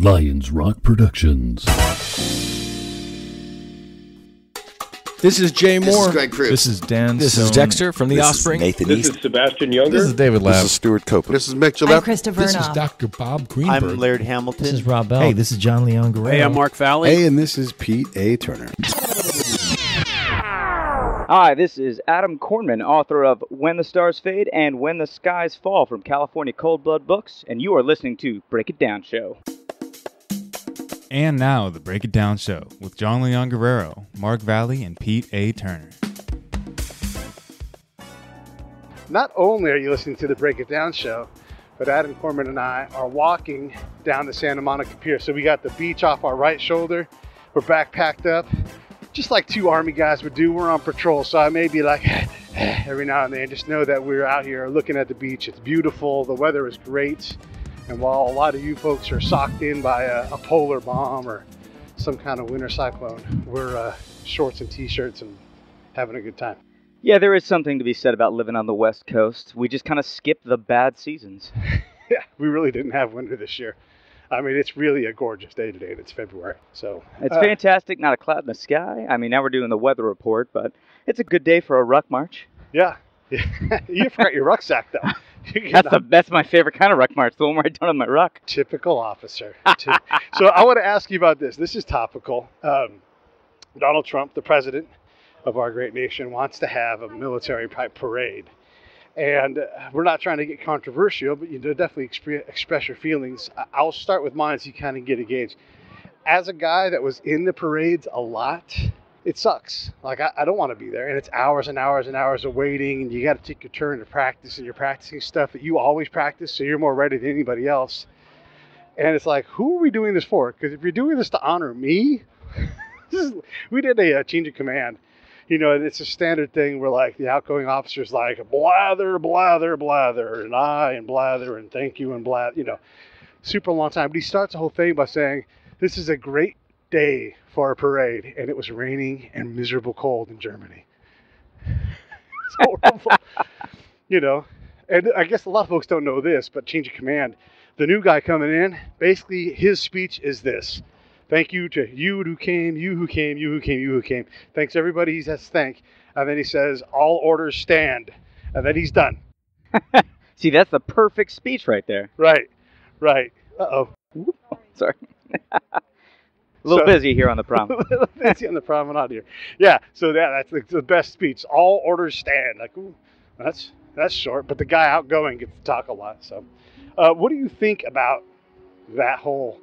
Lions Rock Productions. This is Jay Moore. This is Greg Cruz. This is Dan. This Stone. is Dexter from The This Offspring. is Nathan This East. is Sebastian Younger. This is David Labb. This is Stuart Copeland. This is Mick I'm Gillette. Krista This is Vernoff. Dr. Bob Greenberg. I'm Laird Hamilton. This is Rob Bell. Hey, this is John Leon Guerrero. Hey, I'm Mark Valley. Hey, and this is Pete A. Turner. Hi, this is Adam Kornman, author of When the Stars Fade and When the Skies Fall from California Cold Blood Books, and you are listening to Break It Down Show. And now, the Break It Down Show with John Leon Guerrero, Mark Valley, and Pete A. Turner. Not only are you listening to the Break It Down Show, but Adam Kornman and I are walking down the Santa Monica Pier. So we got the beach off our right shoulder. We're backpacked up, just like two Army guys would do. We're on patrol, so I may be like every now and then. Just know that we're out here looking at the beach. It's beautiful. The weather is great. And while a lot of you folks are socked in by a polar bomb or some kind of winter cyclone, we're shorts and t-shirts and having a good time. Yeah, there is something to be said about living on the West Coast. We just kind of skip the bad seasons. Yeah, we really didn't have winter this year. I mean, it's really a gorgeous day today, and it's February. So It's fantastic, not a cloud in the sky. I mean, now we're doing the weather report, but it's a good day for a ruck march. Yeah. You forgot your rucksack, though. That's my favorite kind of ruck march, the one where I don't have my ruck. Typical officer. So I want to ask you about this. This is topical. Donald Trump, the president of our great nation, wants to have a military parade. And we're not trying to get controversial, but you definitely express your feelings. I'll start with mine so you kind of get a gauge. As a guy that was in the parades a lot, it sucks. Like, I don't want to be there. And it's hours and hours and hours of waiting, and you got to take your turn to practice, and you're practicing stuff that you always practice, so you're more ready than anybody else. And it's like, who are we doing this for? Because if you're doing this to honor me, we did a change of command. You know, and it's a standard thing where, like, the outgoing officer's like, blather, blather, blather, and blather, and thank you, and blather, you know, super long time. But he starts the whole thing by saying, this is a great day for a parade, and it was raining and miserable cold in Germany. It's horrible. You know, and I guess a lot of folks don't know this, but change of command, the new guy coming in, basically his speech is this: thank you to you who came, you who came, you who came, you who came. Thanks everybody he says thank. And then he says, all orders stand. And then he's done. See, that's the perfect speech right there. Right. Uh-oh. Sorry. A little busy here on the prom. A little busy on the promenade here. Yeah, so that's the best speech. All orders stand. Like, ooh, that's short, but the guy outgoing gets to talk a lot. So what do you think about that whole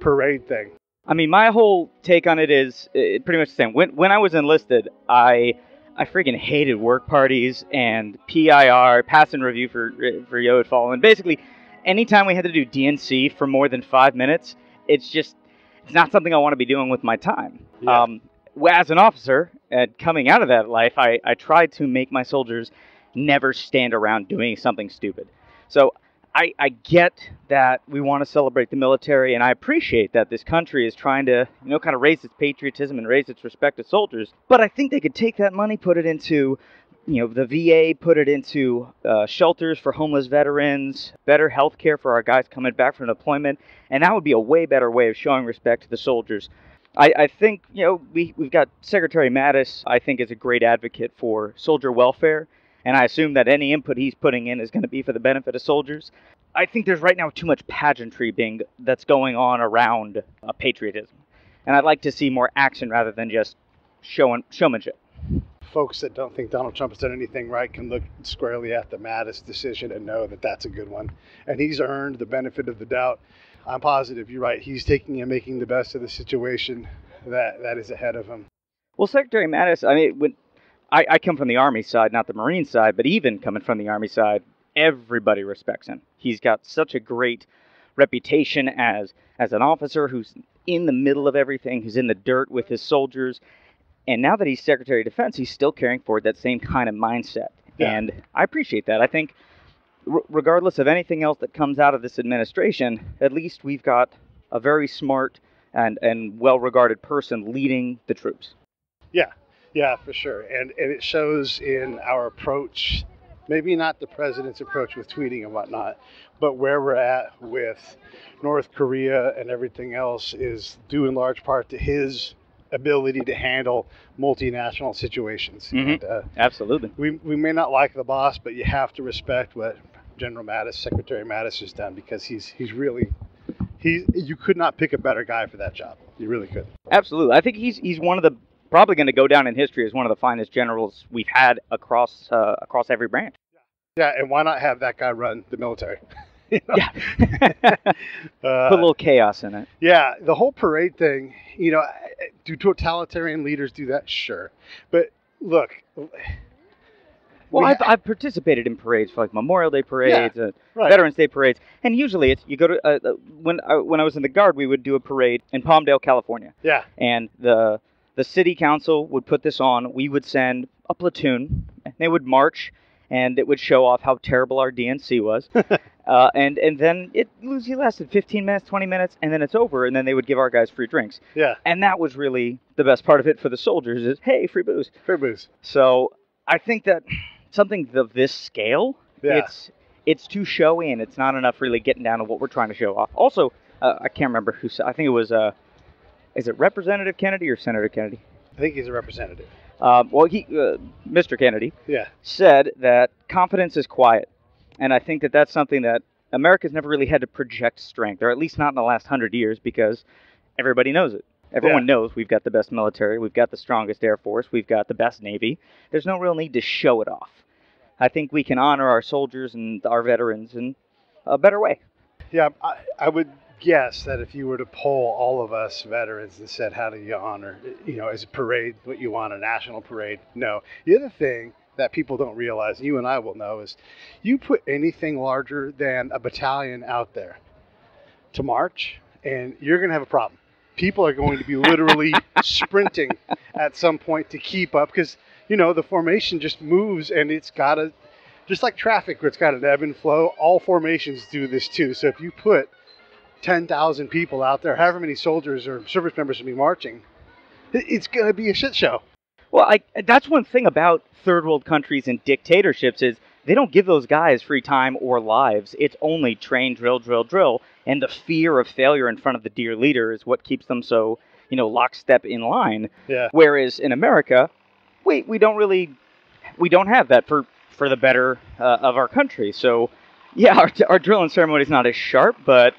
parade thing? I mean, my whole take on it is pretty much the same. When I was enlisted, I freaking hated work parties and PIR, pass and review for Yodfall. And basically, anytime we had to do DNC for more than 5 minutes, it's not something I want to be doing with my time. Yeah. As an officer, coming out of that life, I tried to make my soldiers never stand around doing something stupid. So I get that we want to celebrate the military, and I appreciate that this country is trying to, kind of raise its patriotism and raise its respect to soldiers. But I think they could take that money, put it into, the VA, put it into shelters for homeless veterans, better health care for our guys coming back from deployment, and that would be a way better way of showing respect to the soldiers. I think, we've got Secretary Mattis, I think, is a great advocate for soldier welfare. And I assume that any input he's putting in is going to be for the benefit of soldiers. I think there's right now too much pageantry that's going on around patriotism. And I'd like to see more action rather than just showmanship. Folks that don't think Donald Trump has done anything right can look squarely at the Mattis decision and know that that's a good one. And he's earned the benefit of the doubt. I'm positive you're right. He's taking and making the best of the situation that is ahead of him. Well, Secretary Mattis, I mean, I come from the Army side, not the Marine side, but even coming from the Army side, everybody respects him. He's got such a great reputation as an officer who's in the middle of everything, who's in the dirt with his soldiers. And now that he's Secretary of Defense, he's still carrying forward that same kind of mindset. Yeah. And I appreciate that. I think regardless of anything else that comes out of this administration, at least we've got a very smart and well-regarded person leading the troops. Yeah, for sure. And it shows in our approach maybe not the president's approach with tweeting and whatnot, but where we're at with North Korea and everything else is due in large part to his ability to handle multinational situations. Mhm. And, Absolutely. we may not like the boss, but you have to respect what General Mattis, Secretary Mattis has done, because he's you could not pick a better guy for that job. You really could. Absolutely. I think he's one of the probably going to go down in history as one of the finest generals we've had across every branch. Yeah, and why not have that guy run the military? You know? Yeah. Put a little chaos in it. Yeah, the whole parade thing, do totalitarian leaders do that? Sure. But look, Well, I've participated in parades for like Memorial Day parades, right. Veterans Day parades, and usually it's you go to when I was in the Guard, we would do a parade in Palmdale, California, Yeah, and the city council would put this on. We would send a platoon, and they would march, and it would show off how terrible our DNC was, and then it usually lasted 15 minutes, 20 minutes, and then it's over, and then they would give our guys free drinks, yeah, and that was really the best part of it for the soldiers is hey, free booze. fair booze. So I think that something of this scale, Yeah. it's too showy and it's not enough really getting down to what we're trying to show off. Also, I can't remember who said. I think it was is it Representative Kennedy or Senator Kennedy? I think he's a representative. Well, Mr. Kennedy Yeah, said that confidence is quiet, and I think that that's something that America's never really had to project strength, or at least not in the last 100 years, because everybody knows it. Everyone knows we've got the best military, we've got the strongest Air Force, we've got the best Navy. There's no real need to show it off. I think we can honor our soldiers and our veterans in a better way. yeah. I would guess that if you were to poll all of us veterans and said, how do you honor, as a parade, what you want, a national parade? No. The other thing that people don't realize, you and I will know, is you put anything larger than a battalion out there to march, and you're going to have a problem. People are going to be literally sprinting at some point to keep up, because, the formation just moves, and it's got to, just like traffic where it's got an ebb and flow, all formations do this too. So if you put 10,000 people out there, however many soldiers or service members will be marching, it's going to be a shit show. Well, that's one thing about third world countries and dictatorships is they don't give those guys free time or lives. It's only train, drill, drill, drill. And the fear of failure in front of the dear leader is what keeps them so, lockstep in line. Yeah. Whereas in America, we don't have that for the better of our country. So, yeah, our drill and ceremony is not as sharp, but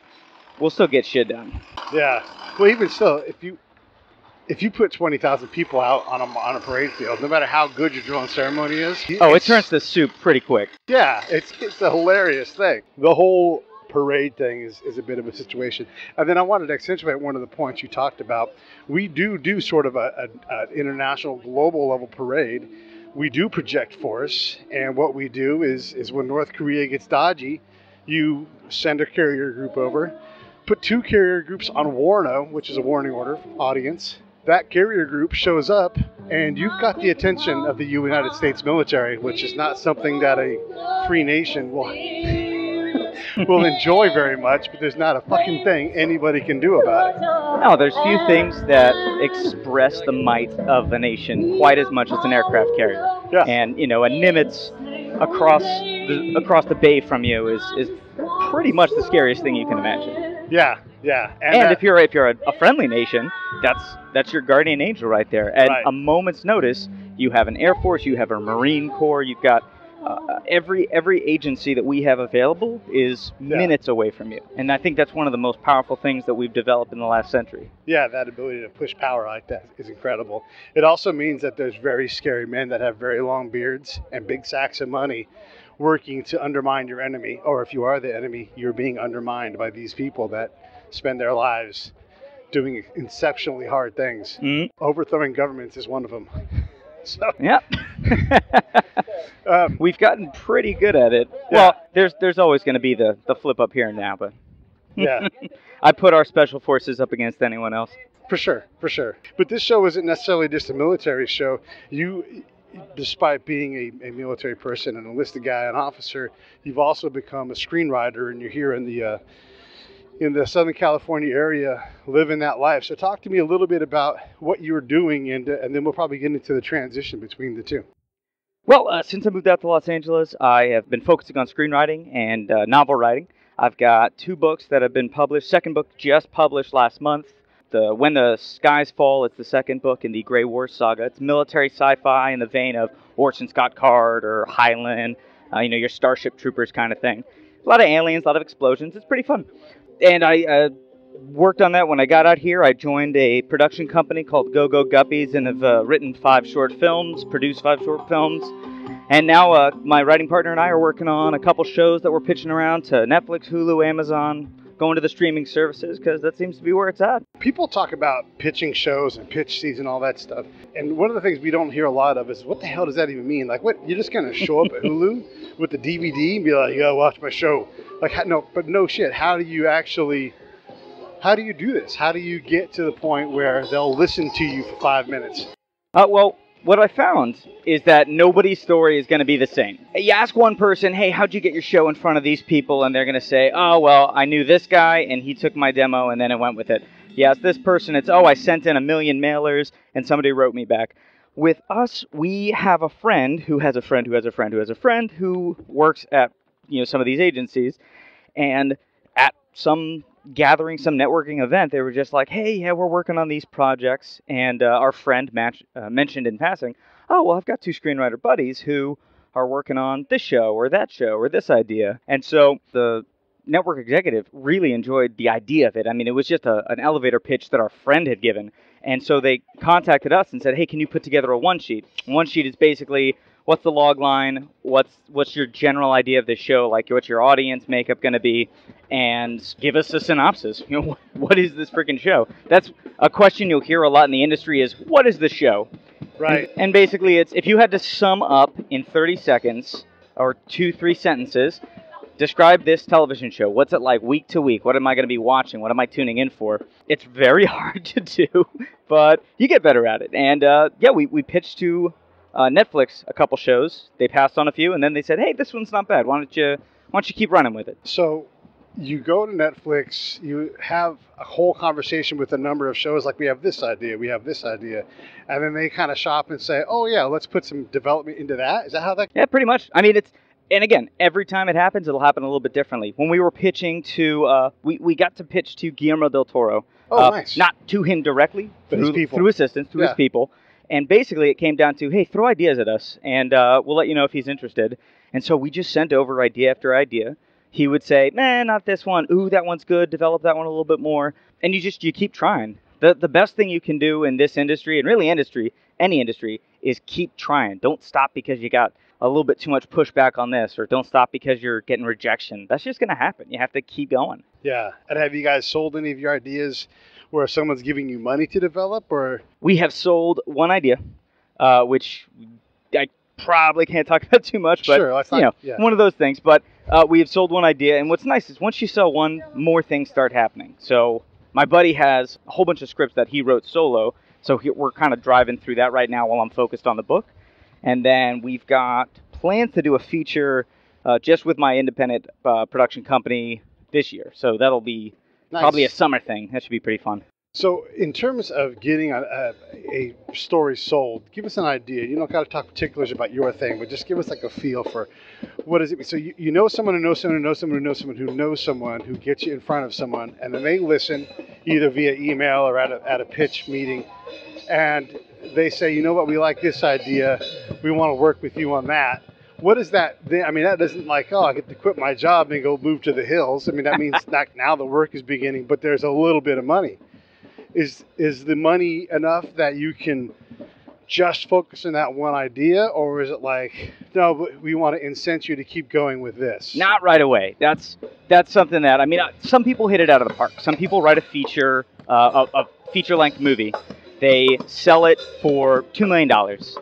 we'll still get shit done. Yeah. Well, even still, if you put 20,000 people out on a parade field, no matter how good your drill and ceremony is, It turns to soup pretty quick. Yeah, it's a hilarious thing. The whole parade thing is a bit of a situation. And then I wanted to accentuate one of the points you talked about. We do sort of an international, global level parade. We do project force, and what we do is when North Korea gets dodgy, you send a carrier group over, put 2 carrier groups on Warno, which is a warning order audience. That carrier group shows up, and you've got the attention of the United States military, which is not something that a free nation will enjoy very much, but there's not a fucking thing anybody can do about it. No, there's few things that express the might of a nation quite as much as an aircraft carrier. Yeah. And, a Nimitz across the bay from you is pretty much the scariest thing you can imagine. Yeah, yeah. And if you're a friendly nation, that's your guardian angel right there. At Right. a moment's notice, you have an Air Force, you have a Marine Corps, you've got every agency that we have available is minutes away from you. And I think that's one of the most powerful things that we've developed in the last century. Yeah, that ability to push power like that is incredible. It also means that there's very scary men that have very long beards and big sacks of money working to undermine your enemy. Or if you are the enemy, you're being undermined by these people that spend their lives doing exceptionally hard things. Mhm. Overthrowing governments is one of them. So, Yep. We've gotten pretty good at it. Yeah. Well, there's always going to be the flip up here and now, but yeah. I put our special forces up against anyone else. For sure, for sure. But this show isn't necessarily just a military show. You, despite being a military person, an enlisted guy, an officer, you've also become a screenwriter, and you're here in the Southern California area living that life. So talk to me a little bit about what you're doing, and then we'll probably get into the transition between the two. Well, since I moved out to Los Angeles, I have been focusing on screenwriting and novel writing. I've got 2 books that have been published. Second book just published last month. When the Skies Fall, it's the second book in the Grey Wars saga. It's military sci-fi in the vein of Orson Scott Card or Highland, your Starship Troopers kind of thing. A lot of aliens, a lot of explosions. It's pretty fun. And I worked on that when I got out here. I joined a production company called Go Go Guppies and have written 5 short films, produced 5 short films. And now my writing partner and I are working on a couple shows that we're pitching around to Netflix, Hulu, Amazon, going to the streaming services, because that seems to be where it's at. People talk about pitching shows and pitch season, all that stuff. And one of the things we don't hear a lot of is, what the hell does that even mean? Like, what, you're just going to show up at Hulu with the DVD and be like, you got to watch my show? Like, no shit. How do you do this? How do you get to the point where they'll listen to you for 5 minutes? Well, what I found is that nobody's story is going to be the same. You ask one person, hey, how'd you get your show in front of these people? And they're going to say, oh, well, I knew this guy, and he took my demo, and then it went with it. You ask this person, it's, oh, I sent in 1 million mailers, and somebody wrote me back. With us, we have a friend who has a friend who has a friend who has a friend who works at some of these agencies, and at some gathering, some networking event, they were just like, hey, yeah, we're working on these projects, and our friend mentioned in passing, oh, well, I've got 2 screenwriter buddies who are working on this show or that show or this idea. And so the network executive really enjoyed the idea of it. I mean, it was just an elevator pitch that our friend had given. And so they contacted us and said, hey, can you put together a one-sheet? One-sheet is basically, what's the log line? What's your general idea of the show? Like, what's your audience makeup going to be? And give us a synopsis. What is this freaking show? That's a question you'll hear a lot in the industry is, what is the show? Right. And basically, it's if you had to sum up in 30 seconds or 2-3 sentences, describe this television show. What's it like week to week? What am I going to be watching? What am I tuning in for? It's very hard to do, but you get better at it. And we pitched to Netflix a couple shows. They passed on a few, and then they said, hey, this one's not bad. Why don't you keep running with it? So you go to Netflix, you have a whole conversation with a number of shows, like we have this idea, and then they kind of shop and say, oh yeah, let's put some development into that. Is that how that? Yeah, pretty much. I mean, and again, every time it happens, it'll happen a little bit differently. When we were pitching to, we got to pitch to Guillermo del Toro. Oh, nice. Not to him directly, but through assistants, through his people. And basically, it came down to, hey, throw ideas at us, and we'll let you know if he's interested. And so we just sent over idea after idea. He would say, man, not this one. Ooh, that one's good. Develop that one a little bit more. And you keep trying. The best thing you can do in this industry, and really any industry, is keep trying. Don't stop because you got a little bit too much pushback on this, or don't stop because you're getting rejection. That's just going to happen. You have to keep going. Yeah. And have you guys sold any of your ideas where someone's giving you money to develop, or? We have sold one idea, which I probably can't talk about too much, but sure, one of those things. But we have sold one idea, and what's nice is once you sell one, more things start happening. So my buddy has a whole bunch of scripts that he wrote solo, so we're kind of driving through that right now while I'm focused on the book. And then we've got plans to do a feature just with my independent production company this year. So that'll be probably a summer thing. That should be pretty fun. So in terms of getting a story sold, give us an idea. You don't got to talk particulars about your thing, but just give us like a feel for what does it mean. So you know someone who knows someone who knows someone who knows someone who knows someone who gets you in front of someone, and then they listen either via email or at a pitch meeting, and they say, you know what, we like this idea. We want to work with you on that. What is that? I mean, that doesn't like, oh, I get to quit my job and go move to the hills. I mean, that means now the work is beginning, but there's a little bit of money. Is the money enough that you can just focus on that one idea, or is it like, no, but we want to incent you to keep going with this? Not right away. That's something that, I mean, some people hit it out of the park. Some people write a feature, a feature-length movie. They sell it for $2 million,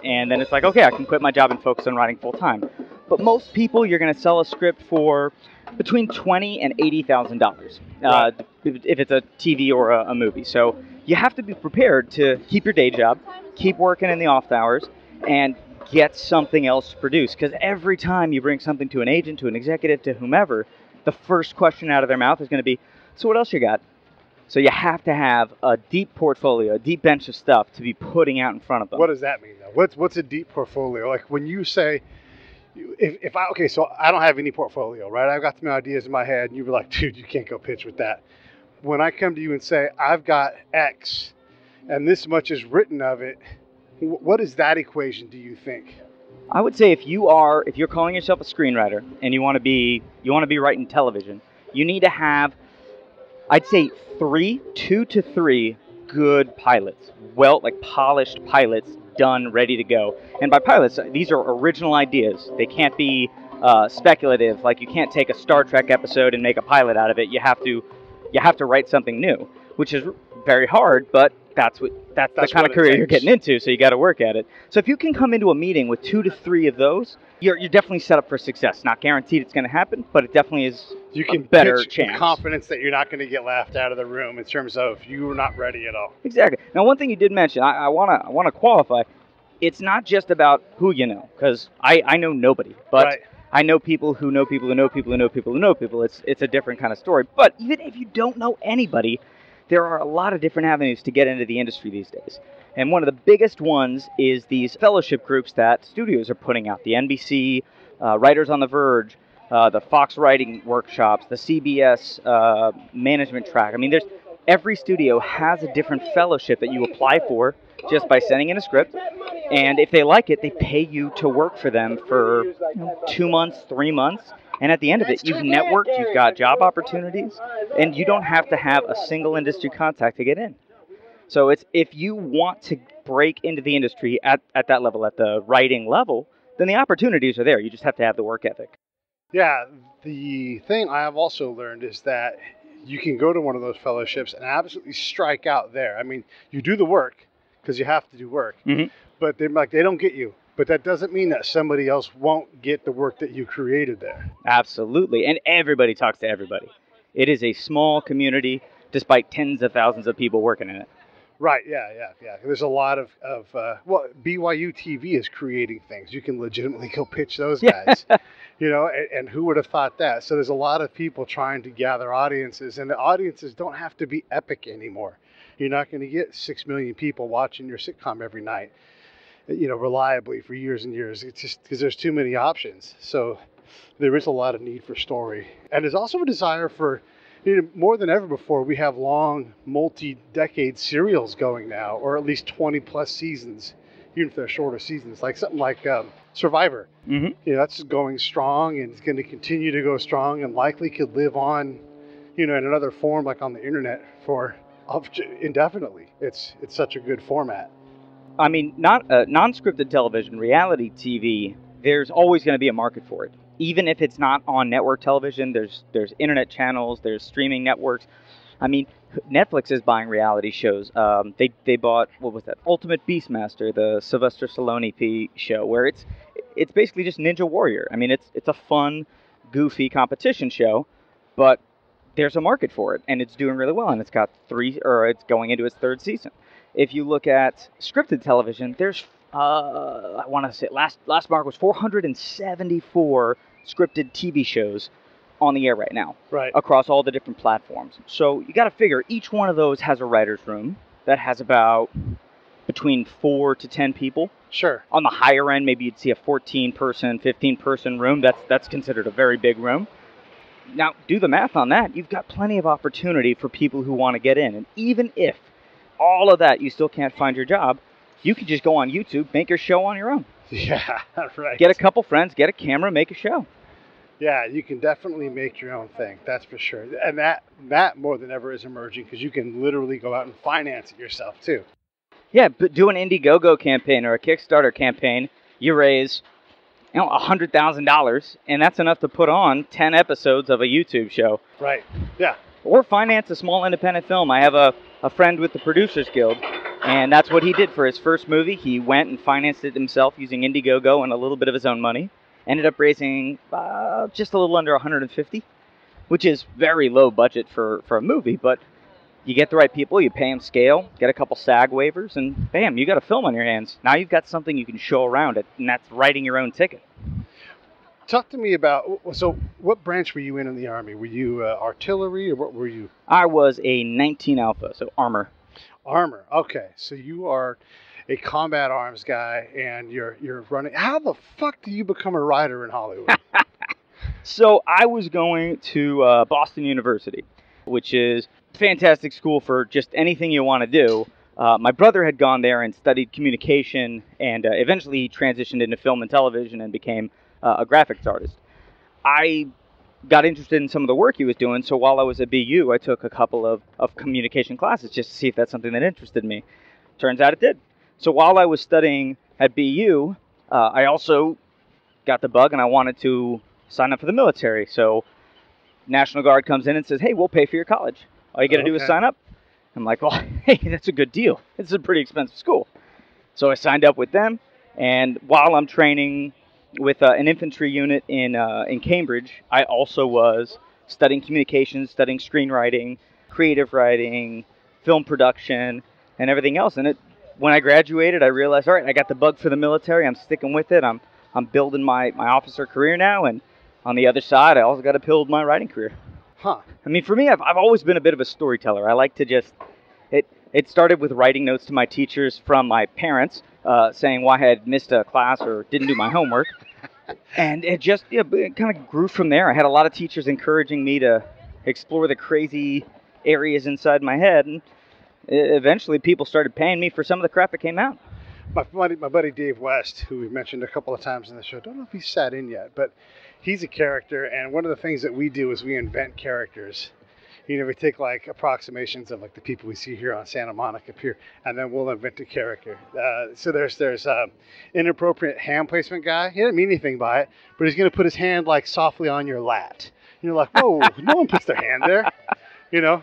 and then it's like, okay, I can quit my job and focus on writing full-time. But most people, you're going to sell a script for between $20,000 and $80,000 if it's a TV or a movie. So you have to be prepared to keep your day job, keep working in the off hours, and get something else to produce. Because every time you bring something to an agent, to an executive, to whomever, the first question out of their mouth is going to be, so what else you got? So you have to have a deep portfolio, a deep bench of stuff to be putting out in front of them. What does that mean, though? What's a deep portfolio? Like when you say, so I don't have any portfolio, right? I've got some ideas in my head, and you were like, dude, you can't go pitch with that. When I come to you and say, I've got X, and this much is written of it, what is that equation, do you think? I would say if you're calling yourself a screenwriter and you want to be writing television, you need to have, I'd say 2 to 3 good pilots, polished pilots done, ready to go. And by pilots, these are original ideas. They can't be speculative. Like you can't take a Star Trek episode and make a pilot out of it. You have to write something new, which is very hard, but that's the kind of career you're getting into, so you got to work at it. So if you can come into a meeting with 2 to 3 of those, you're definitely set up for success. Not guaranteed it's going to happen, but it definitely is a better pitch chance. With confidence that you're not going to get laughed out of the room in terms of you were not ready at all. Exactly. Now, one thing you did mention, I want to qualify. It's not just about who you know, because I know nobody, but right. I know people who know people who know people who know people who know people. It's a different kind of story. But even if you don't know anybody, there are a lot of different avenues to get into the industry these days. And one of the biggest ones is these fellowship groups that studios are putting out. The NBC, Writers on the Verge, the Fox Writing Workshops, the CBS Management Track. I mean, every studio has a different fellowship that you apply for just by sending in a script. And if they like it, they pay you to work for them for 2 months, 3 months. And at the end of it, you've networked, you've got job opportunities, and you don't have to have a single industry contact to get in. So if you want to break into the industry at that level, at the writing level, then the opportunities are there. You just have to have the work ethic. Yeah, the thing I have also learned is that you can go to one of those fellowships and absolutely strike out there. I mean, you do the work because you have to do work, but they don't get you. But that doesn't mean that somebody else won't get the work that you created there. Absolutely. And everybody talks to everybody. It is a small community despite tens of thousands of people working in it. Right, yeah. There's a lot of BYU TV is creating things. You can legitimately go pitch those guys, and who would have thought that? So there's a lot of people trying to gather audiences, and the audiences don't have to be epic anymore. You're not going to get 6 million people watching your sitcom every night, reliably for years and years. It's just because there's too many options. So there is a lot of need for story. And there's also a desire for, more than ever before, we have long, multi-decade serials going now, or at least 20-plus seasons, even if they're shorter seasons, like something like Survivor. That's going strong, and it's going to continue to go strong, and likely could live on, in another form, like on the internet, for indefinitely. It's such a good format. I mean, not non-scripted television, reality TV, there's always going to be a market for it. Even if it's not on network television, there's internet channels, there's streaming networks. I mean, Netflix is buying reality shows. They bought, what was that, Ultimate Beastmaster, the Sylvester Stallone show, where it's basically just Ninja Warrior. I mean, it's a fun, goofy competition show, but there's a market for it, and it's doing really well, and it's going into its 3rd season. If you look at scripted television, there's I want to say last mark was 474 scripted TV shows on the air right now, right, across all the different platforms. So you got to figure each one of those has a writer's room that has about between 4 to 10 people. Sure. On the higher end, maybe you'd see a 14-person, 15-person room. That's considered a very big room. Now, do the math on that. You've got plenty of opportunity for people who want to get in. And even if all of that, you still can't find your job, you can just go on YouTube, make your show on your own. Yeah, right. Get a couple friends, get a camera, make a show. Yeah, you can definitely make your own thing. That's for sure. And that more than ever is emerging because you can literally go out and finance it yourself too. Yeah, but do an Indiegogo campaign or a Kickstarter campaign. You raise, $100,000, and that's enough to put on 10 episodes of a YouTube show. Right. Yeah. Or finance a small independent film. I have a friend with the Producers Guild, and that's what he did for his first movie. He went and financed it himself using Indiegogo and a little bit of his own money. Ended up raising just a little under $150, which is very low budget for a movie, but you get the right people, you pay them scale, get a couple SAG waivers, and bam, you got a film on your hands. Now you've got something you can show around it, and that's writing your own ticket. talk to me about, so what branch were you in the Army? Were you artillery, or what were you? I was a 19 Alpha, so armor. Armor. Okay, so you are a combat arms guy, and you're running. How the fuck do you become a writer in Hollywood? So I was going to Boston University, which is a fantastic school for just anything you want to do. My brother had gone there and studied communication, and eventually he transitioned into film and television and became a graphics artist. I got interested in some of the work he was doing, so while I was at BU, I took a couple of communication classes just to see if that's something that interested me. Turns out it did. So while I was studying at BU, I also got the bug and I wanted to sign up for the military. So National Guard comes in and says, hey, we'll pay for your college. All you got to do is sign up. I'm like, well, hey, that's a good deal. It's a pretty expensive school. So I signed up with them, and while I'm training with an infantry unit in Cambridge, I also was studying communications, studying screenwriting, creative writing, film production, and everything else. And when I graduated, I realized, all right, I got the bug for the military. I'm sticking with it. I'm building my officer career now, and on the other side, I also got to build my writing career. Huh. I mean, for me, I've always been a bit of a storyteller. I like to just, it started with writing notes to my teachers from my parents, saying why I had missed a class or didn't do my homework. And it just, it kind of grew from there. I had a lot of teachers encouraging me to explore the crazy areas inside my head. And eventually people started paying me for some of the crap that came out. My buddy Dave West, who we've mentioned a couple of times in the show, don't know if he's sat in yet, but he's a character, and one of the things that we do is we invent characters. You know, we take like approximations of like the people we see here on Santa Monica Pier, and then we'll invent a character. So there's inappropriate hand placement guy. He didn't mean anything by it, but he's going to put his hand like softly on your lat. And you're like, whoa, no one puts their hand there, you know?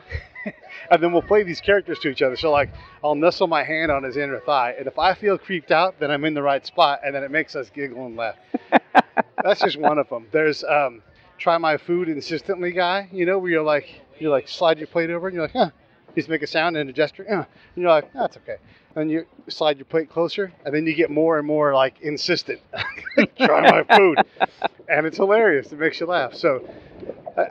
And then we'll play these characters to each other. So like, I'll nestle my hand on his inner thigh, and if I feel creeped out, then I'm in the right spot, and then it makes us giggle and laugh. That's just one of them. There's try my food insistently guy, you know, where you're like slide your plate over, and you're like, huh. You just make a sound and a gesture, and you're like, that's okay. And you slide your plate closer, and then you get more and more like insistent. Try my food, and it's hilarious. It makes you laugh. So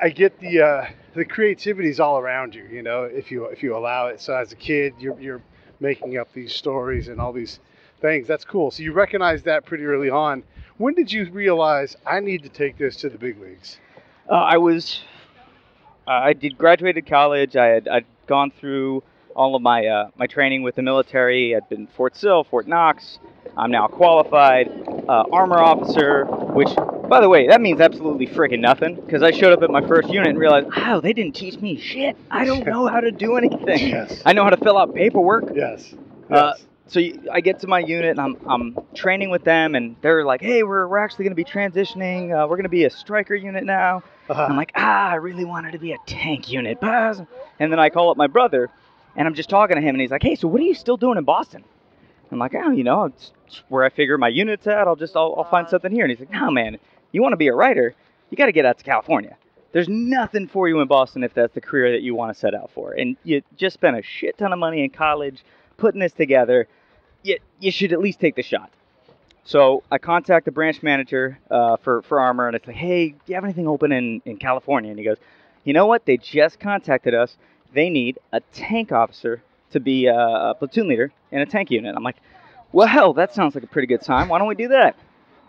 I get the creativity is all around you, you know, if you allow it. So as a kid, you're making up these stories and all these things. That's cool. So you recognize that pretty early on. When did you realize I need to take this to the big leagues? I graduated college. I'd gone through all of my my training with the military. I'd been Fort Sill, Fort Knox. I'm now a qualified armor officer, which, by the way, that means absolutely freaking nothing, because I showed up at my first unit and realized, wow, they didn't teach me shit. I don't know how to do anything. Yes. I know how to fill out paperwork. Yes. So I get to my unit, and I'm training with them, and they're like, hey, we're actually going to be transitioning. We're going to be a striker unit now. I'm like, I really wanted to be a tank unit. And then I call up my brother, and I'm just talking to him, and he's like, hey, so what are you still doing in Boston? I'm like, oh, you know, it's where I figure my unit's at. I'll find something here. And he's like, no, man, you want to be a writer, you got to get out to California. There's nothing for you in Boston if that's the career that you want to set out for. And you just spent a shit ton of money in college putting this together. You should at least take the shot. So I contact the branch manager for Armor, and it's like, hey, do you have anything open in California? And he goes, you know what? They just contacted us. They need a tank officer to be a platoon leader in a tank unit. I'm like, well, hell, that sounds like a pretty good time. Why don't we do that?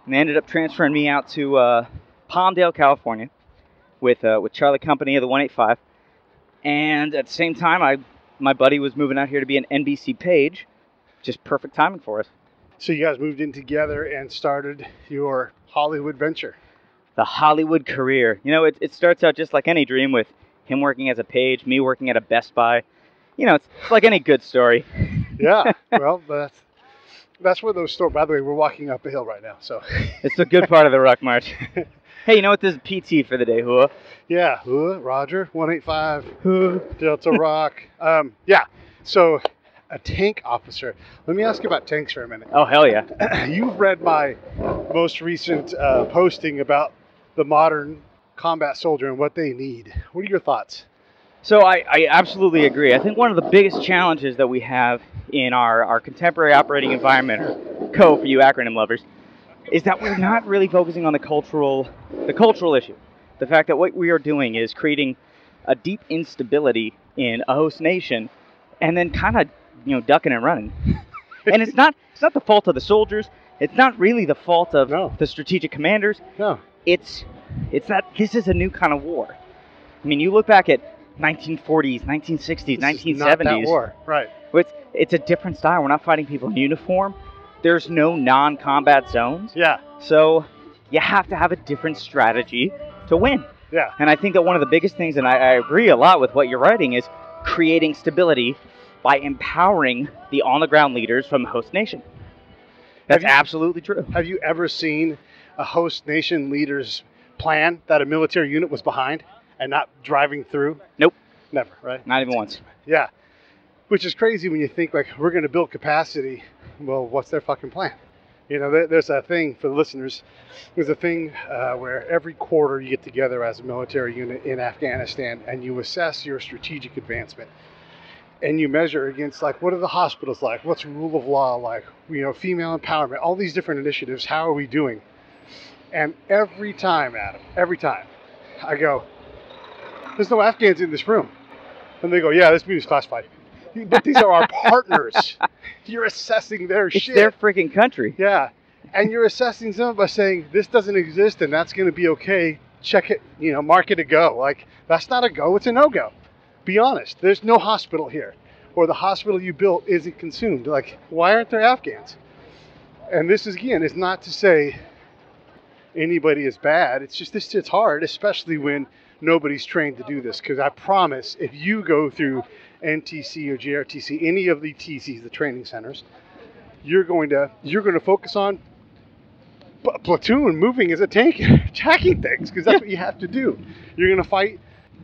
And they ended up transferring me out to Palmdale, California, with Charlie Company of the 185. And at the same time, my buddy was moving out here to be an NBC page. Just perfect timing for us. So you guys moved in together and started your Hollywood venture. The Hollywood career. You know, it starts out just like any dream, with him working as a page, me working at a Best Buy. You know, it's like any good story. Yeah, well, that's where those stories. By the way, we're walking up a hill right now, so it's a good part of the Rock March. Hey, you know what? This is PT for the day, Hua. Yeah, Hua, Roger, 185, Delta Rock. Yeah, so a tank officer. Let me ask you about tanks for a minute. Oh, hell yeah. You've read my most recent posting about the modern combat soldier and what they need. What are your thoughts? So I absolutely agree. I think one of the biggest challenges that we have in our contemporary operating environment, or CO for you acronym lovers, is that we're not really focusing on the cultural issue. The fact that what we are doing is creating a deep instability in a host nation, and then kind of ducking and running. And it's not the fault of the soldiers. It's not really the fault of the strategic commanders. No. It's that this is a new kind of war. I mean, you look back at 1940s, 1960s, 1970s. Not that war, right? It's a different style. We're not fighting people in uniform. There's no non-combat zones. Yeah. So you have to have a different strategy to win. Yeah. And I think that one of the biggest things, and I agree a lot with what you're writing, is creating stability by empowering the on-the-ground leaders from the host nation. That's absolutely true. Have you ever seen a host nation leader's plan that a military unit was behind and not driving through? Nope. Never, right? Not even once. Yeah. Which is crazy when you think, like, we're going to build capacity. Well, what's their fucking plan? There's a thing for the listeners. There's a thing where every quarter you get together as a military unit in Afghanistan and you assess your strategic advancement. And you measure against, like, what are the hospitals like? What's rule of law like? Female empowerment, all these different initiatives. How are we doing? And every time, Adam, I go, there's no Afghans in this room. And they go, yeah, this meeting's classified. But these are our partners. You're assessing their shit. It's their freaking country. Yeah. And you're assessing them by saying, this doesn't exist and that's going to be okay. Check it, mark it a go. Like, that's not a go, it's a no-go. Be honest. There's no hospital here. Or the hospital you built isn't consumed. Like, why aren't there Afghans? And this is, again, is not to say anybody is bad. It's just this shit's hard, especially when nobody's trained to do this. Because I promise, if you go through NTC or JRTC, any of the TCs, the training centers, you're going to focus on platoon moving as a tank, attacking things, because that's what you have to do. You're going to fight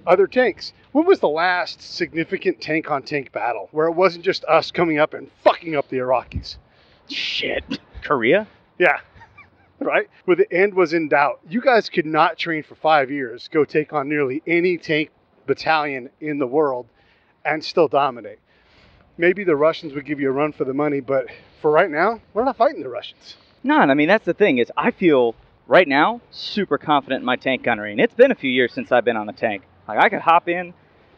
other tanks. When was the last significant tank-on-tank battle where it wasn't just us coming up and fucking up the Iraqis? Shit. Korea? Yeah. Right? Where the end was in doubt. You guys could not train for 5 years, go take on nearly any tank battalion in the world, and still dominate. Maybe the Russians would give you a run for the money, but for right now, we're not fighting the Russians. No, I mean, that's the thing, is I feel right now super confident in my tank gunnery. And it's been a few years since I've been on a tank. Like, I could hop in,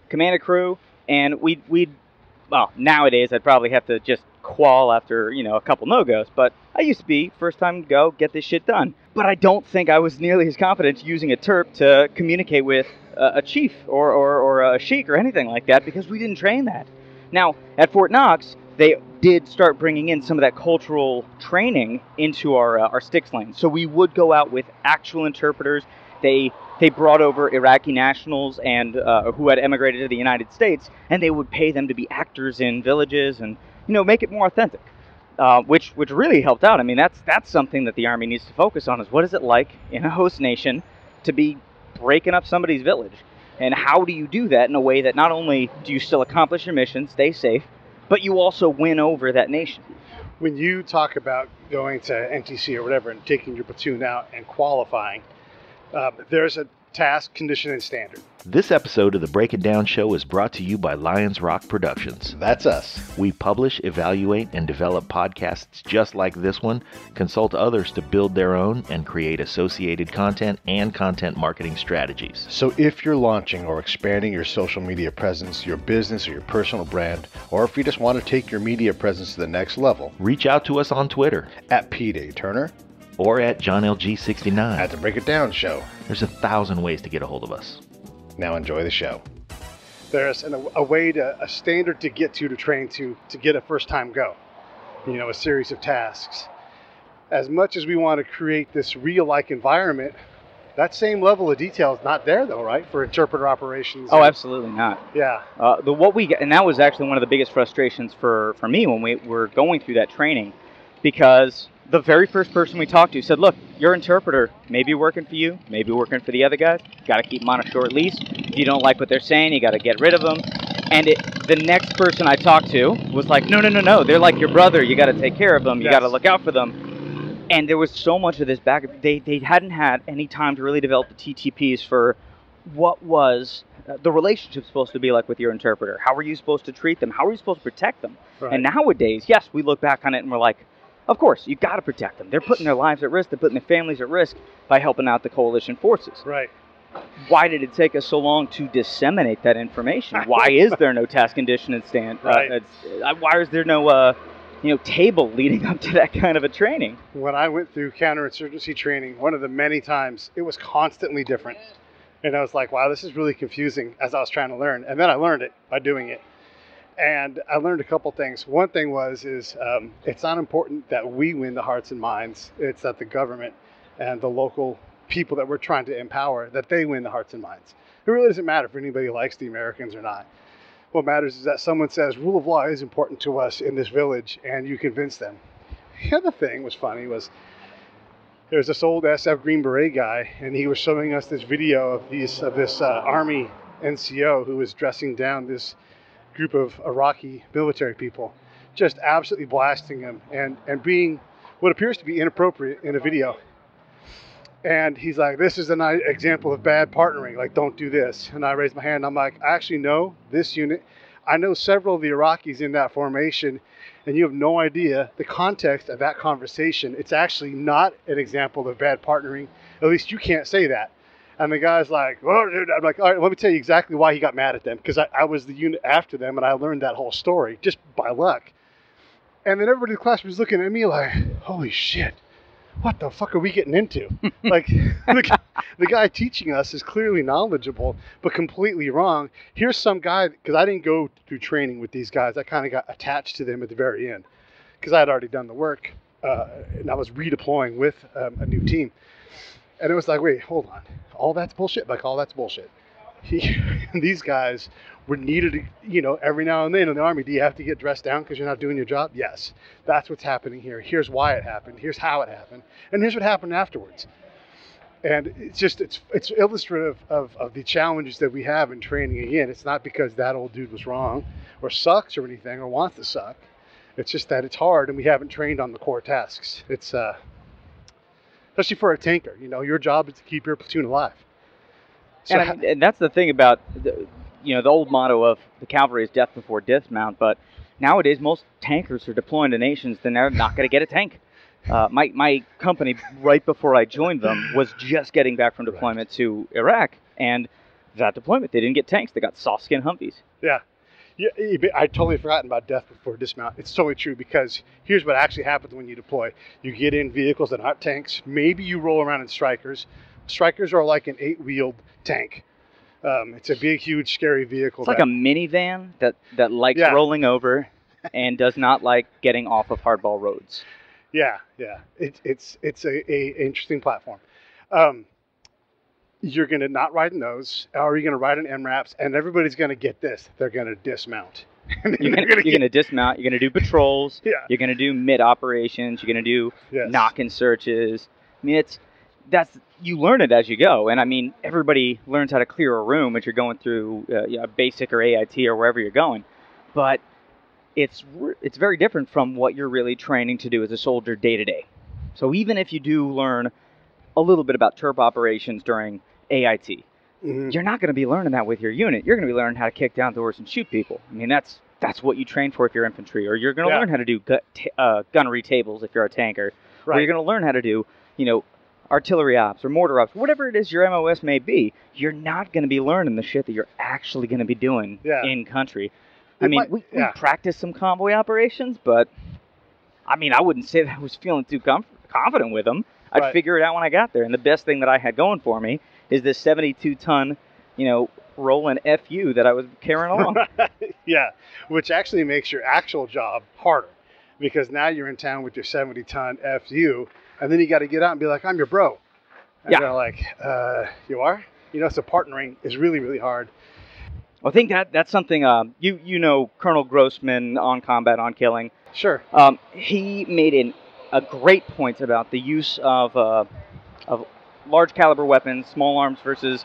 command a crew, and well, nowadays I'd probably have to just qual after, a couple no-goes. But I used to be first time go, get this shit done. But I don't think I was nearly as confident using a terp to communicate with a chief or a sheik or anything like that, because we didn't train that. Now, at Fort Knox, they did start bringing in some of that cultural training into our sticks lane. So we would go out with actual interpreters. They brought over Iraqi nationals and who had emigrated to the United States, and they would pay them to be actors in villages and make it more authentic, which really helped out. I mean, that's something that the Army needs to focus on, is what is it like in a host nation to be breaking up somebody's village, and how do you do that in a way that not only do you still accomplish your mission, stay safe, but you also win over that nation. When you talk about going to NTC or whatever and taking your platoon out and qualifying, there's a task, condition, and standard. This episode of the Break It Down Show is brought to you by Lions Rock Productions. That's us. We publish, evaluate, and develop podcasts just like this one, consult others to build their own, and create associated content and content marketing strategies. So if you're launching or expanding your social media presence, your business, or your personal brand, or if you just want to take your media presence to the next level, reach out to us on Twitter at Pete A. Turner or at JohnLG69. at the Break It Down Show. There's 1,000 ways to get a hold of us. Now enjoy the show. There's a standard to get to train to get a first time go. A series of tasks. As much as we want to create this real-like environment, that same level of detail is not there, though, right? For interpreter operations. Oh, absolutely not. Yeah. And that was actually one of the biggest frustrations for me when we were going through that training, because the very first person we talked to said, look, your interpreter may be working for you, maybe working for the other guys. You got to keep them on a short leash. If you don't like what they're saying, you got to get rid of them. And the next person I talked to was like, no, they're like your brother. You got to take care of them. You got to look out for them. And there was so much of this back. They hadn't had any time to really develop the TTPs for what was the relationship supposed to be like with your interpreter. How were you supposed to treat them? How were you supposed to protect them? Right. And nowadays, yes, we look back on it and we're like, Of course, you've got to protect them. They're putting their lives at risk. They're putting their families at risk by helping out the coalition forces. Right. Why did it take us so long to disseminate that information? Why is there no task condition and stand? Right. Why is there no table leading up to that kind of a training? When I went through counterinsurgency training, one of the many times, it was constantly different. And I was like, wow, this is really confusing as I was trying to learn. And then I learned it by doing it. And I learned a couple things. One thing is it's not important that we win the hearts and minds. It's that the government and the local people that we're trying to empower, that they win the hearts and minds. It really doesn't matter if anybody likes the Americans or not. What matters is that someone says rule of law is important to us in this village, and you convince them. The other thing was funny was there's this old SF Green Beret guy, and he was showing us this video of this Army NCO who was dressing down this group of Iraqi military people, just absolutely blasting them and being what appears to be inappropriate in a video. And he's like, this is an example of bad partnering, like don't do this. And I raised my hand, I'm like, I actually know this unit. I know several of the Iraqis in that formation, and you have no idea the context of that conversation. It's actually not an example of bad partnering. At least you can't say that. And the guy's like, oh, dude. I'm like, all right, let me tell you exactly why he got mad at them, because I was the unit after them, and I learned that whole story just by luck. And then everybody in the class was looking at me like, holy shit, what the fuck are we getting into? Like, the guy teaching us is clearly knowledgeable, but completely wrong. Here's some guy, because I didn't go through training with these guys. I kind of got attached to them at the very end, because I had already done the work, and I was redeploying with a new team. And it was like, wait, hold on. All that's bullshit? Like, all that's bullshit. These guys were needed, every now and then in the Army. Do you have to get dressed down because you're not doing your job? Yes. That's what's happening here. Here's why it happened. Here's how it happened. And here's what happened afterwards. And it's illustrative of the challenges that we have in training. Again, it's not because that old dude was wrong or sucks or anything or wants to suck. It's just that it's hard and we haven't trained on the core tasks. It's especially for a tanker, your job is to keep your platoon alive. So and that's the thing about the old motto of the cavalry is death before dismount. But nowadays, most tankers are deploying to nations, then they're not going to get a tank. My company, right before I joined them, was just getting back from deployment to Iraq, and that deployment, they didn't get tanks. They got soft skin Humvees. Yeah, I totally forgotten about death before dismount. It's totally true, because here's what actually happens when you deploy. You get in vehicles that aren't tanks. Maybe you roll around in Strykers. Strykers are like an 8-wheeled tank. It's a big, huge, scary vehicle. It's like a minivan that likes rolling over and does not like getting off of hardball roads. Yeah. It's a interesting platform. You're going to not ride in those, or you're going to ride in MRAPs, and everybody's going to get this. They're going to dismount. You're going to dismount. You're going to do patrols. Yeah. You're going to do mid operations. You're going to do knock-in searches. I mean, you learn it as you go. And I mean, everybody learns how to clear a room as you're going through basic or AIT or wherever you're going. But it's very different from what you're really training to do as a soldier day to day. So even if you do learn a little bit about TERP operations during AIT, you're not going to be learning that with your unit. You're going to be learning how to kick down doors and shoot people. I mean, that's what you train for if you're infantry, or you're going to learn how to do gunnery tables if you're a tanker, or you're going to learn how to do, artillery ops or mortar ops, whatever it is your MOS may be. You're not going to be learning the shit that you're actually going to be doing in country. We practice some convoy operations, but I wouldn't say that I was feeling too confident with them. I'd figure it out when I got there. And the best thing that I had going for me is this 72-ton, rolling FU that I was carrying along. Yeah, which actually makes your actual job harder, because now you're in town with your 70-ton FU, and then you got to get out and be like, I'm your bro. And they're like, you are? So partnering is really, really hard. I think that's something, Colonel Grossman on Combat on Killing. Sure. He made a great point about the use of large caliber weapons, small arms versus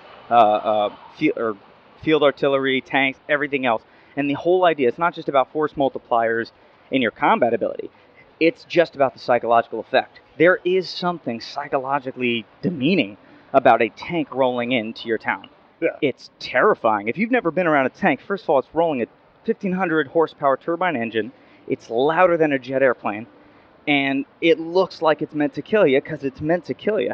field artillery, tanks, everything else. And the whole idea, it's not just about force multipliers in your combat ability. It's just about the psychological effect. There is something psychologically demeaning about a tank rolling into your town. Yeah. It's terrifying. If you've never been around a tank, first of all, it's rolling a 1,500 horsepower turbine engine. It's louder than a jet airplane. and it looks like it's meant to kill you because it's meant to kill you.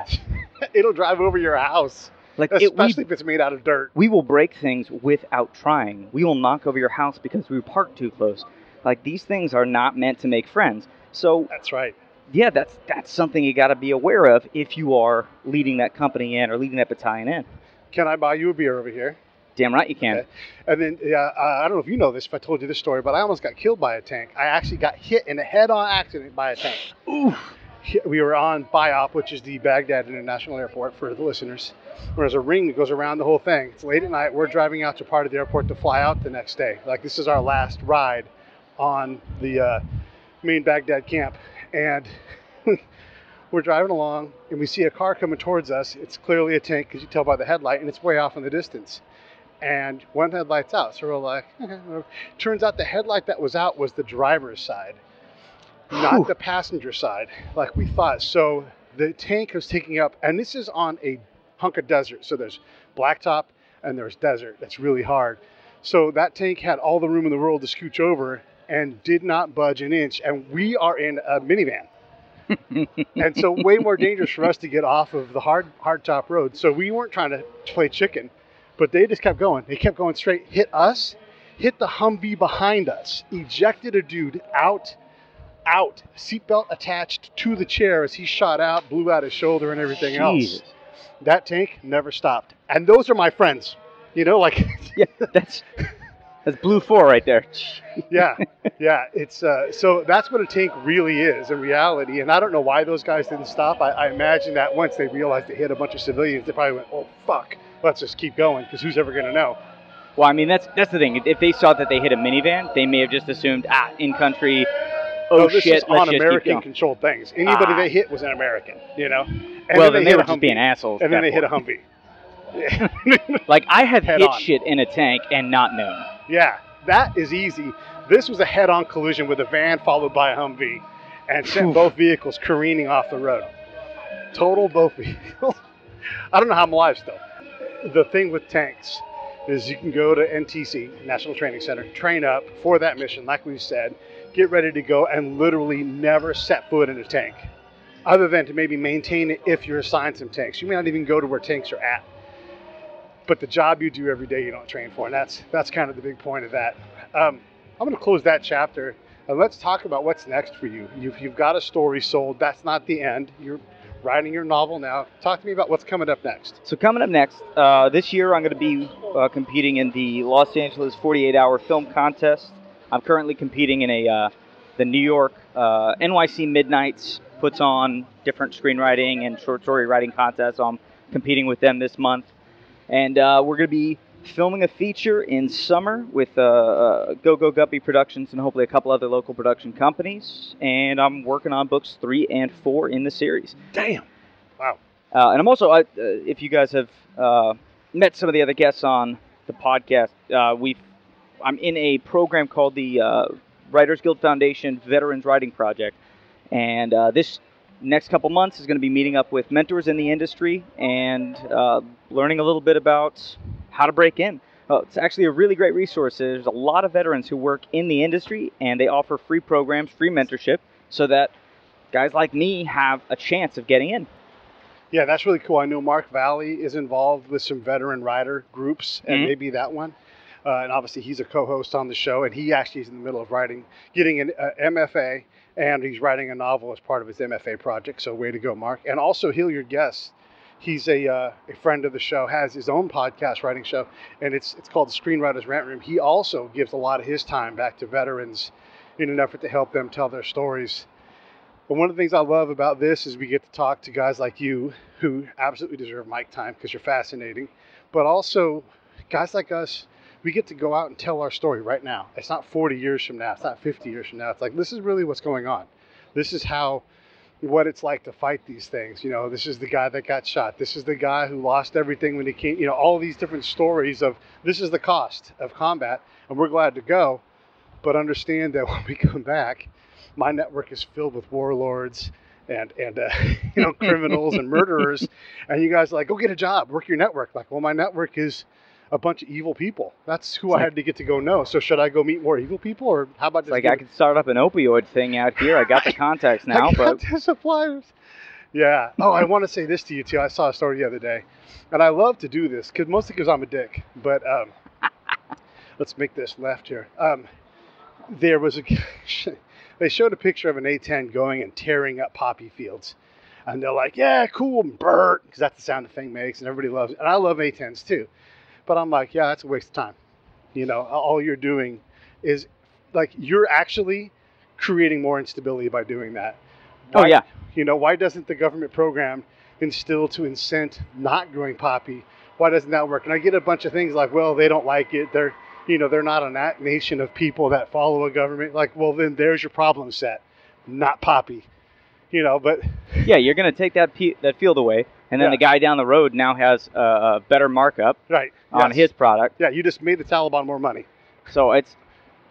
It'll drive over your house, Like especially if it's made out of dirt. We will break things without trying. We will knock over your house because we parked too close. Like, these things are not meant to make friends. So That's right. yeah, that's something you got to be aware of if you are leading that company in or leading that battalion in. Can I buy you a beer over here? Damn right you can. Okay. And then, I don't know if you know this, if I told you this story, but I almost got killed by a tank. I actually got hit in a head-on accident by a tank. Oof. We were on BIOP, which is the Baghdad International Airport for the listeners. There's a ring that goes around the whole thing. It's late at night. We're driving out to part of the airport to fly out the next day. Like, this is our last ride on the main Baghdad camp. And we're driving along, and we see a car coming towards us. It's clearly a tank because you tell by the headlight, and it's way off in the distance. And one headlight's out, so we're like, turns out the headlight that was out was the driver's side, not the passenger side, like we thought. So the tank was taking up, and this is on a hunk of desert. So there's blacktop and there's desert. That's really hard. So that tank had all the room in the world to scooch over and did not budge an inch. And we are in a minivan. And so way more dangerous for us to get off of the hard top road. So we weren't trying to play chicken, but they just kept going. They kept going straight, hit us, hit the Humvee behind us, ejected a dude out, seatbelt attached to the chair as he shot out, blew out his shoulder and everything else. That tank never stopped. And those are my friends, you know, like. Yeah, that's Blue 4 right there. yeah. It's so that's what a tank really is in reality. And I don't know why those guys didn't stop. I imagine that once they realized they hit a bunch of civilians, they probably went, "Oh fuck, let's just keep going," because who's ever going to know? Well, I mean, that's the thing. If they saw that they hit a minivan, they may have just assumed, in country. Oh no, this shit! is on American-controlled things. Anybody they hit was an American, you know. And well, then they were just being assholes. And then they hit a Humvee. Like, I have hit on. shit in a tank and not known. Yeah, that is easy. This was a head-on collision with a van followed by a Humvee, and sent both vehicles careening off the road. Total both vehicles. I don't know how I'm alive still. The thing with tanks is you can go to NTC, National Training Center, train up for that mission, like we said, get ready to go, and literally never set foot in a tank, other than to maybe maintain it if you're assigned some tanks. You may not even go to where tanks are at. But the job you do every day you don't train for, and that's kind of the big point of that. I'm going to close that chapter, and let's talk about what's next for you. You've got a story sold. That's not the end. You're writing your novel now. Talk to me about what's coming up next. So coming up next, this year I'm going to be competing in the Los Angeles 48-hour film contest. I'm currently competing in the New York NYC Midnights puts on different screenwriting and short story writing contests. So I'm competing with them this month. And we're going to be filming a feature in summer with Go Go Guppy Productions and hopefully a couple other local production companies. And I'm working on books 3 and 4 in the series. Damn. Wow. And I'm also, if you guys have met some of the other guests on the podcast, I'm in a program called the Writers Guild Foundation Veterans Writing Project. And this next couple months is going to be meeting up with mentors in the industry and learning a little bit about how to break in. It's actually a really great resource. There's a lot of veterans who work in the industry, and they offer free programs, free mentorship, so that guys like me have a chance of getting in. Yeah, that's really cool. I know Mark Valley is involved with some veteran writer groups, and maybe that one. And obviously he's a co-host on the show, and he actually is in the middle of getting an MFA, and he's writing a novel as part of his MFA project. So way to go, Mark. And also Hilliard Guest. He's a friend of the show, has his own podcast writing show, and it's called the Screenwriters Rant Room. He also gives a lot of his time back to veterans in an effort to help them tell their stories. But one of the things I love about this is we get to talk to guys like you who absolutely deserve mic time because you're fascinating, but also guys like us, we get to go out and tell our story right now. It's not 40 years from now. It's not 50 years from now. It's like, this is really what's going on. This is what it's like to fight these things. You know, this is the guy that got shot. This is the guy who lost everything when he came, you know, all these different stories of this is the cost of combat, and we're glad to go. But understand that when we come back, my network is filled with warlords and you know, criminals and murderers. And you guys are like, go get a job, work your network. Like, well, my network is a bunch of evil people. That's who I had to get to go know. So should I go meet more evil people, or how about It's like I could start up an opioid thing out here. I got the contacts now, I got but the suppliers. Yeah. Oh, I want to say this to you too. I saw a story the other day, and I love to do this mostly because I'm a dick. But let's make this left here. There was they showed a picture of an A10 going and tearing up poppy fields. And they're like, yeah, cool, Bert, because that's the sound the thing makes, and everybody loves it. And I love A10s too. But I'm like, yeah, that's a waste of time. You know, all you're doing is, like, you're actually creating more instability by doing that. Oh, yeah. You know, why doesn't the government program instill to incent not growing poppy? Why doesn't that work? And I get a bunch of things like, well, they don't like it. They're not a nation of people that follow a government. Like, well, then there's your problem set, not poppy. You know, but yeah, you're going to take that field away, and then the guy down the road now has a better markup on his product. Yeah, you just made the Taliban more money. So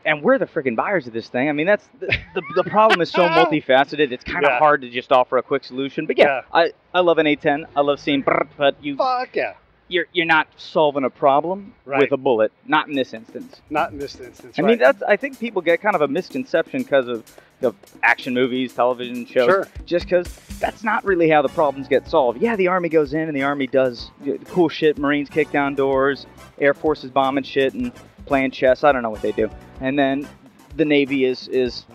and we're the freaking buyers of this thing. I mean, that's the problem is so multifaceted. It's kind of hard to just offer a quick solution. But yeah, I love an A10. I love seeing, but fuck yeah. You're not solving a problem with a bullet. Not in this instance. Not in this instance. I mean, I think people get kind of a misconception because of the action movies, television shows. Sure. Just because that's not really how the problems get solved. Yeah, the Army goes in and the Army does cool shit. Marines kick down doors. Air Force is bombing shit and playing chess. I don't know what they do. And then the Navy is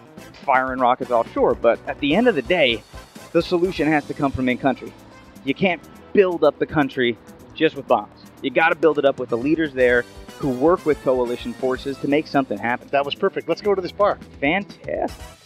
firing rockets offshore. But at the end of the day, the solution has to come from in-country. You can't build up the country just with bombs. You got to build it up with the leaders there who work with coalition forces to make something happen. That was perfect. Let's go to this bar. Fantastic.